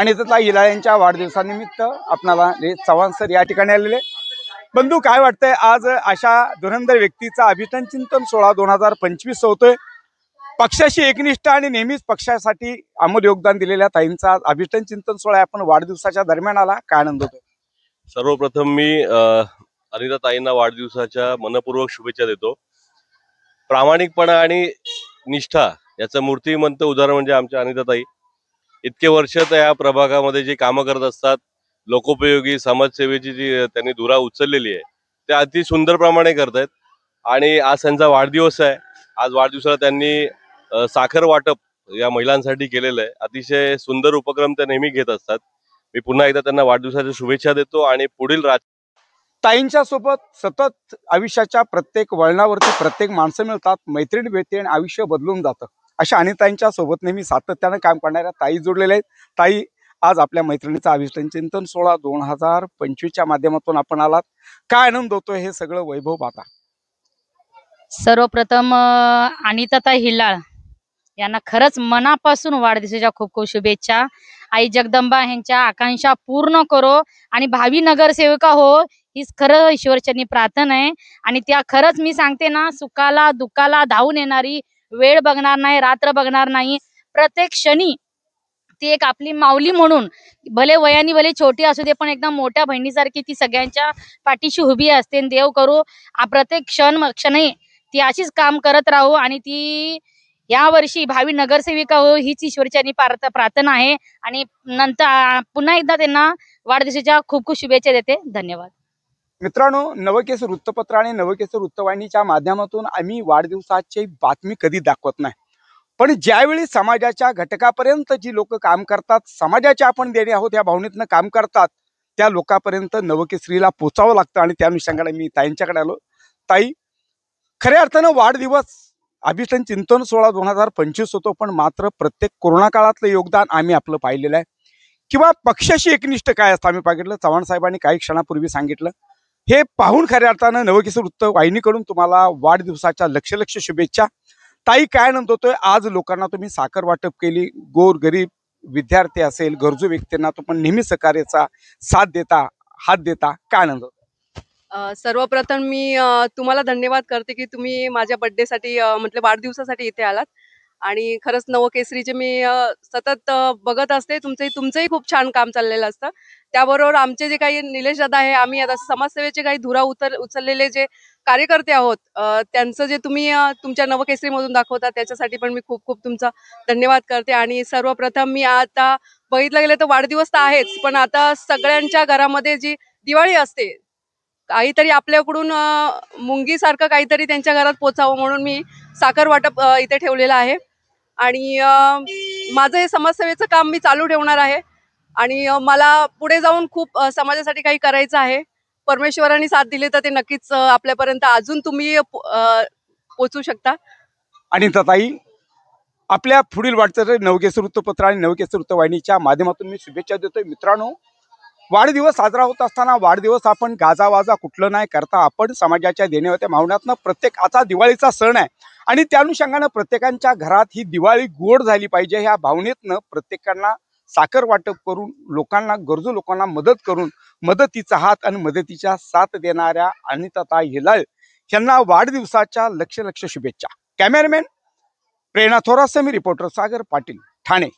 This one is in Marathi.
अनिताताई हिलाळे यांच्या वाढदिवसानिमित्त आपणाला चव्हाण सर या ठिकाणी आलेले। बंधू, काय वाटतंय आज अशा धुरंधर व्यक्तीचा अभिष्ट चिंतन सोहळा 2025 होतोय। पक्षाशी एकनिष्ठ आणि नेहमीच पक्षासाठी अमोल योगदान दिलेल्या ताईंचा अभिष्ट चिंतन सोहळा आपण वाढदिवसाच्या दरम्यान आला, काय आनंद होतो? सर्वप्रथम मी अनिताताईंना वाढदिवसाच्या मनपूर्वक शुभेच्छा देतो। प्रामाणिकपणा आणि निष्ठा याचं मूर्तिमंत उदाहरण म्हणजे आमच्या अनिताताई। इतके वर्ष त्या या प्रभागामध्ये जे कामं करत असतात, लोकोपयोगी समाजसेवेची जी त्यांनी धुरा उचललेली आहे ते अति सुंदर प्रमाणे करतायत। आणि आज त्यांचा वाढदिवस आहे। आज वाढदिवसाला त्यांनी साखर वाटप या महिलांसाठी केलेलं आहे। अतिशय सुंदर उपक्रम ते नेहमी घेत असतात। मी पुन्हा एकदा त्यांना वाढदिवसाच्या शुभेच्छा देतो आणि पुढील ताईंच्या सोबत सतत आयुष्याच्या प्रत्येक वळणावरती प्रत्येक माणसं मिळतात, मैत्रीण भेटते आणि आयुष्य बदलून जातं। अशा अनिताईंच्या सोबत नेहमी सातत्याने काम करणाऱ्या ताई जोडलेल्या आहेत। ताई, आज आपल्या मैत्रिणीचा अभिष्ट चिंतन सोहळा 2025च्या माध्यमातून आपण आलात, काय आनंद होतोय हे सगळं वैभव पाहता? सर्वप्रथम अनिताताई हिलाळ यांना खरंच मनापासून वाढदिवसाच्या खूप खूप शुभेच्छा। आई जगदंबा यांच्या आकांक्षा पूर्ण करो आणि भावी नगरसेविका हो, हीच खरं ईश्वरचरणी प्रार्थना आहे। आणि त्या खरंच मी सांगते ना, सुखाला दुःखाला धावून येणारी, वेळ बघणार नाही, रात्र बघणार नाही, प्रत्येक क्षणी ती एक आपली माऊली म्हणून, भले वयाने भले छोटी असू दे पण एकदम मोठ्या बहिणीसारखी ती सगळ्यांच्या पाठीशी उभी असते। देव करू प्रत्येक क्षणी ती अशीच काम करत राहू आणि ती या वर्षी भावी नगरसेविका हो, हीच ईश्वरचरणी प्रार्थना आहे। आणि नंतर पुन्हा एकदा त्यांना वाढदिवसाच्या खूप खूप शुभेच्छा देते। धन्यवाद मित्रांनो, नवकेस वृत्तपत्र आणि नवकेस वृत्तवाहिनीच्या माध्यमातून आम्ही वाढदिवसाची बातमी कधी दाखवत नाही, पण ज्यावेळी समाजाच्या घटकापर्यंत जी लोक काम करतात, समाजाचे आपण देणे आहोत या भावनेतनं काम करतात, त्या लोकांपर्यंत नवकेसरीला पोचावं लागतं। आणि त्या अनुषंगाने मी ताईंच्याकडे आलो। ताई, खऱ्या अर्थानं वाढदिवस अभिष्ट चिंतन सोहळा 2025 होतो, पण मात्र प्रत्येक कोरोना काळातलं योगदान आम्ही आपलं पाहिलेलं आहे। किंवा पक्षाशी एकनिष्ठ काय असतं आम्ही पाहिलं, चव्हाण साहेबांनी काही क्षणापूर्वी सांगितलं। हे पाहून खऱ्या अर्थानं नवकेस वृत्त वाहिनीकडून तुम्हाला वाढदिवसाच्या लक्ष शुभेच्छा। ताई, काय आनंद होतोय आज लोकांना तुम्ही साखर वाटप केली, गोर गरीब विद्यार्थी असेल, गरजू व्यक्तींना तुम्ही नेहमी सहकार्याचा साथ देता, हात देता, काय आनंद होतो? सर्वप्रथम मी तुम्हाला धन्यवाद करते की तुम्ही माझ्या बर्थडेसाठी म्हटलं वाढदिवसासाठी इथे आलात। आणि खरंच नवकेसरीचे मी सतत बघत असते, तुमचंही खूप छान काम चाललेलं असतं। त्याबरोबर आमचे जे काही निलेश दादा आहे, आम्ही आता समाजसेवेचे काही धुरा उचललेले जे कार्यकर्ते आहोत, त्यांचं जे तुम्ही तुमच्या नवकेसरीमधून दाखवता त्याच्यासाठी पण मी खूप खूप तुमचा धन्यवाद करते। आणि सर्वप्रथम मी आता बघितलं गेलं तर वाढदिवस तर आहेच, पण आता सगळ्यांच्या घरामध्ये जी दिवाळी असते, काहीतरी आपल्याकडून मुंगीसारखं काहीतरी त्यांच्या घरात पोचावं म्हणून मी साखर वाटप इथे ठेवलेलं आहे। आणि माझं हे समाजसेवेचं काम मी चालू ठेवणार आहे। आणि मला पुढे जाऊन खूप समाजासाठी काही करायचं आहे। परमेश्वरांनी साथ दिली तर ते नक्कीच आपल्यापर्यंत अजून तुम्ही पोचू शकता। आणि ताई, आपल्या पुढील वाटचाल नवकेस वृत्तपत्र आणि नवकेस वृत्तवाहिनीच्या माध्यमातून मी शुभेच्छा देतोय। मित्रांनो, वाढदिवस साजरा होत असताना वाढदिवस आपण गाजावाजा कुठलं नाही करता, आपण समाजाच्या देण्यावरच्या भावनातनं प्रत्येकाचा दिवाळीचा सण आहे आणि त्या अनुषंगानं प्रत्येकाच्या घरात ही दिवाळी गोड झाली पाहिजे ह्या भावनेतनं प्रत्येकांना साखर वाटप करून, लोकांना, गरजू लोकांना मदत करून, मदतीचा हात आणि मदतीच्या साथ देणाऱ्या अनिताताई हिलाळे यांना वाढदिवसाच्या लक्ष शुभेच्छा। कॅमेरामॅन प्रेरणा थोरात, मी रिपोर्टर सागर पाटील, ठाणे।